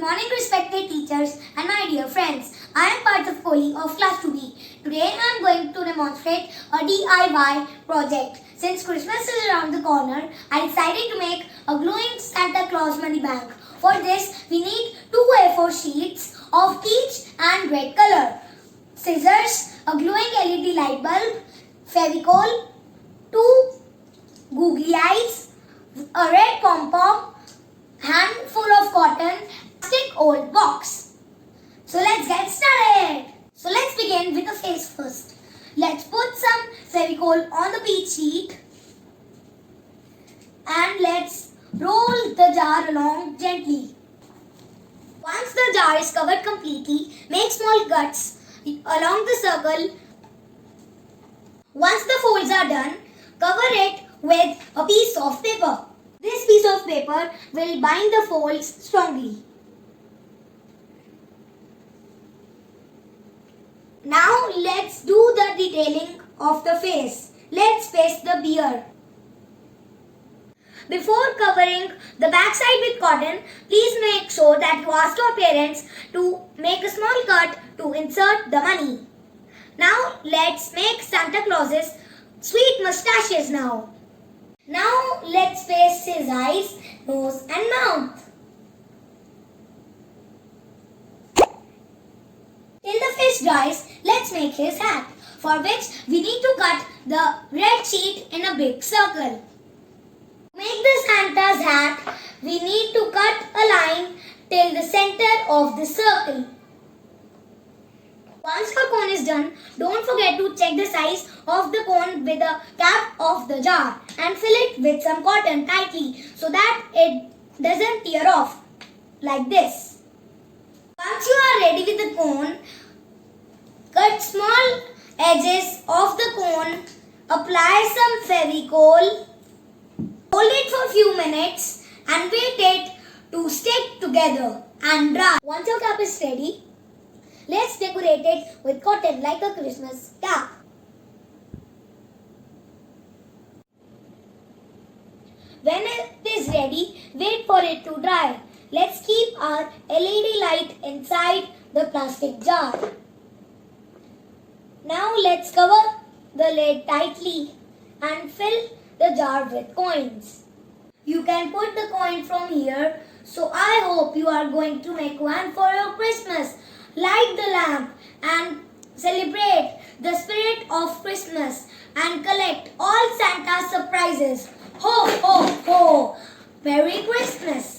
morning, respected teachers and my dear friends. I am Partha Kohli of Class 2B. Today I am going to demonstrate a DIY project. Since Christmas is around the corner, I decided to make a glowing Santa Claus money bank. For this, we need 2 A4 sheets of peach and red color, scissors, a glowing LED light bulb, Fevicol, 2 googly eyes, a red pom-pom, handful of cotton, plastic old box. So let's get started. So let's begin with the face first. Let's put some Fevicol on the peach sheet and let's roll the jar along gently. Once the jar is covered completely, make small cuts along the circle. Once the folds are done, cover it with a piece of paper. This piece of paper will bind the folds strongly. Now let's do the detailing of the face. Let's paste the beard. Before covering the backside with cotton, please make sure that you ask your parents to make a small cut to insert the money. Now let's make Santa Claus's sweet mustaches now. Now let's paste his eyes, nose and mouth. Till the face dries, let's make his hat, for which we need to cut the red sheet in a big circle. To make the Santa's hat, we need to cut a line till the center of the circle. Once your cone is done, don't forget to check the size of the cone with the cap of the jar and fill it with some cotton tightly so that it doesn't tear off like this. Once you are ready with the cone, cut small edges of the cone, apply some Fevicol, hold it for a few minutes and wait it to stick together and dry. Once your cap is ready, let's decorate it with cotton like a Christmas cap. When it is ready, wait for it to dry. Let's keep our LED light inside the plastic jar. Now let's cover the lid tightly and fill the jar with coins. You can put the coin from here, so I hope you are going to make one for your Christmas. Light the lamp and celebrate the spirit of Christmas and collect all Santa's surprises. Ho, ho, ho! Merry Christmas!